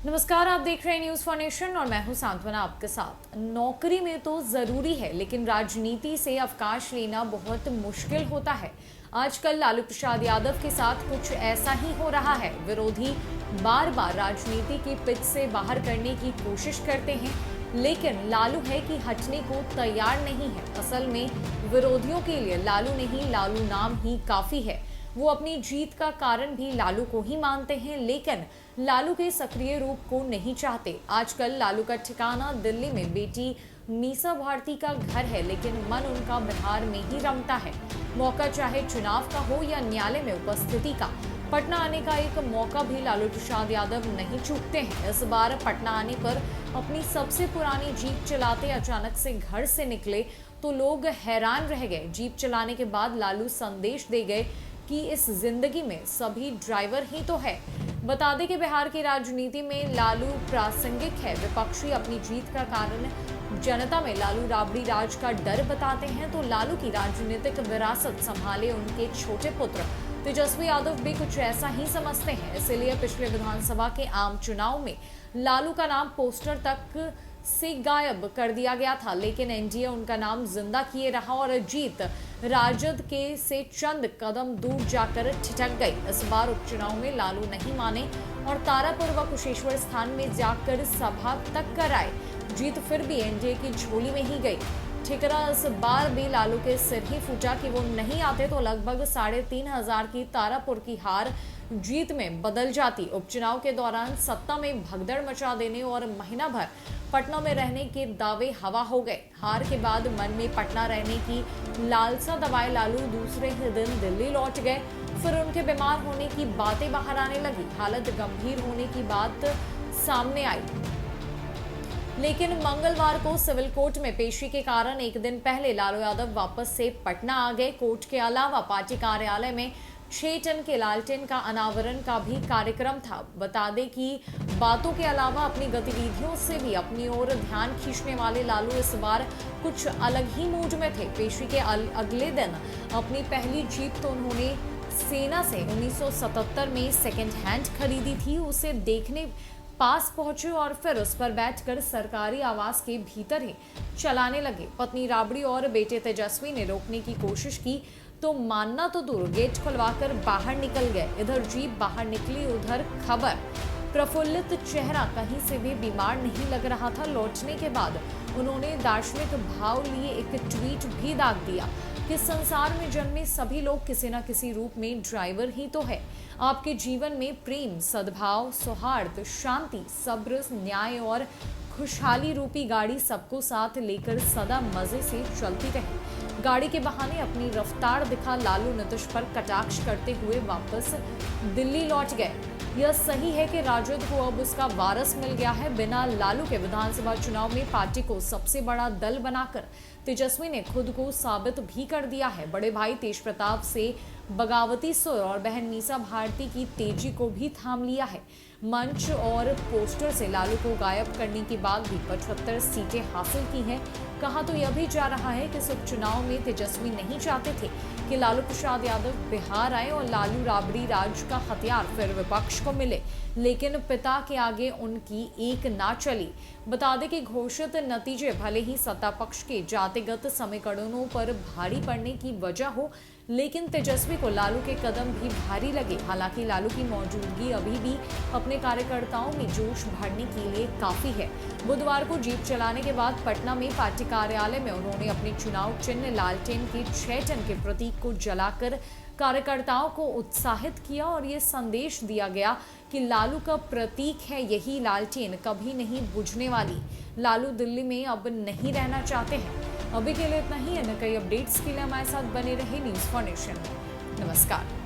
नमस्कार, आप देख रहे हैं न्यूज फॉर नेशन और मैं हूं सांत्वना आपके साथ। नौकरी में तो जरूरी है, लेकिन राजनीति से अवकाश लेना बहुत मुश्किल होता है। आजकल लालू प्रसाद यादव के साथ कुछ ऐसा ही हो रहा है। विरोधी बार बार राजनीति की पिच से बाहर करने की कोशिश करते हैं, लेकिन लालू है कि हटने को तैयार नहीं है। असल में विरोधियों के लिए लालू नहीं, लालू नाम ही काफी है। वो अपनी जीत का कारण भी लालू को ही मानते हैं, लेकिन लालू के सक्रिय रूप को नहीं चाहते। आजकल लालू का ठिकाना दिल्ली में बेटी मीसा भारती का घर है, लेकिन मन उनका बिहार में ही रमता है। मौका चाहे चुनाव का हो या न्यायालय में उपस्थिति का, पटना आने का एक मौका भी लालू प्रसाद यादव नहीं चूकते हैं। इस बार पटना आने पर अपनी सबसे पुरानी जीप चलाते अचानक से घर से निकले तो लोग हैरान रह गए। जीप चलाने के बाद लालू संदेश दे गए कि इस जिंदगी में सभी ड्राइवर ही तो है। बता दें कि बिहार की राजनीति में लालू प्रासंगिक है। विपक्षी अपनी जीत का कारण जनता में लालू राबड़ी राज का डर बताते हैं, तो लालू की राजनीतिक विरासत संभाले उनके छोटे पुत्र तेजस्वी यादव भी कुछ ऐसा ही समझते हैं। इसलिए पिछले विधानसभा के आम चुनाव में लालू का नाम पोस्टर तक से गायब कर दिया गया था, लेकिन एनडीए उनका नाम जिंदा किए रहा और जीत राजद के से चंद कदम दूर जाकर ठिठक गई। इस बार उपचुनाव में लालू नहीं माने और तारापुर व कुशेश्वर स्थान में जाकर सभा तक कराए। जीत फिर भी एनडीए की झोली में ही गई। ठिकरा इस बार भी लालू के सिर ही फूटा कि वो नहीं आते तो लगभग 3,500 की तारापुर की हार जीत में बदल जाती। उपचुनाव के दौरान सत्ता में भगदड़ मचा देने और महीना भर पटना में रहने के दावे हवा हो गए। हार के बाद मन में पटना रहने की लालसा दबाए लालू दूसरे ही दिन दिल्ली लौट गए। फिर उनके बीमार होने की बातें बाहर आने लगी। हालत गंभीर होने की बात सामने आई, लेकिन मंगलवार को सिविल कोर्ट में पेशी के कारण एक दिन पहले लालू यादव वापस से पटना आ गए। कोर्ट के अलावा पार्टी कार्यालय में 6 टन के लालटेन का अनावरण का भी कार्यक्रम था। बता दें कि बातों के अलावा अपनी गतिविधियों से भी अपनी ओर ध्यान खींचने वाले लालू इस बार कुछ अलग ही मूड में थे। पेशी के अगले दिन अपनी पहली जीप तो उन्होंने सेना से 1977 में सेकेंड हैंड खरीदी थी, उसे देखने पास पहुंचे और फिर उस पर बैठकर सरकारी आवास के भीतर ही चलाने लगे। पत्नी राबड़ी और बेटे तेजस्वी ने रोकने की कोशिश की तो मानना तो दूर, गेट खुलवाकर बाहर निकल गए। इधर जीप बाहर निकली, उधर खबर। प्रफुल्लित चेहरा, कहीं से भी बीमार नहीं लग रहा था। लौटने के बाद उन्होंने दार्शनिक भाव लिए एक ट्वीट भी दाग दिया कि संसार में जन्मे सभी लोग किसी न किसी रूप में ड्राइवर ही तो है। आपके जीवन में प्रेम, सद्भाव, सौहार्द, शांति, सब्र, न्याय और खुशहाली रूपी गाड़ी सबको साथ लेकर सदा मजे से चलती रहे। गाड़ी के बहाने अपनी रफ्तार दिखा लालू नीतीश पर कटाक्ष करते हुए वापस दिल्ली लौट गए। यह सही है कि राजद को अब उसका वारस मिल गया है। बिना लालू के विधानसभा चुनाव में पार्टी को सबसे बड़ा दल बनाकर तेजस्वी ने खुद को साबित भी कर दिया है। बड़े भाई तेज प्रताप से बगावती सुर और बहन मीसा भारती की तेजी को भी थाम लिया है। मंच और पोस्टर से लालू को गायब करने के बाद भी 75 सीटें हासिल की हैं। कहा तो यह भी जा रहा है कि इस उपचुनाव में तेजस्वी नहीं चाहते थे कि लालू प्रसाद यादव बिहार आए और लालू राबड़ी राज का हथियार फिर विपक्ष को मिले, लेकिन पिता के आगे उनकी एक ना चली। बता दें कि घोषित नतीजे भले ही सत्ता पक्ष के जातिगत समीकरणों पर भारी पड़ने की वजह हो, लेकिन तेजस्वी को लालू के कदम भी भारी लगे। हालांकि लालू की मौजूदगी अभी भी अपने कार्यकर्ताओं में जोश भरने के लिए काफी है। बुधवार को जीप चलाने के बाद पटना में पार्टी कार्यालय में उन्होंने अपने चुनाव चिन्ह लालटेन के 6 टन के प्रतीक को जलाकर कार्यकर्ताओं को उत्साहित किया और ये संदेश दिया गया कि लालू का प्रतीक है यही लालटेन, कभी नहीं बुझने वाली। लालू दिल्ली में अब नहीं रहना चाहते हैं। अभी के लिए इतना ही है। कई अपडेट्स के लिए हमारे साथ बने रहे न्यूज फॉर नेशन। नमस्कार।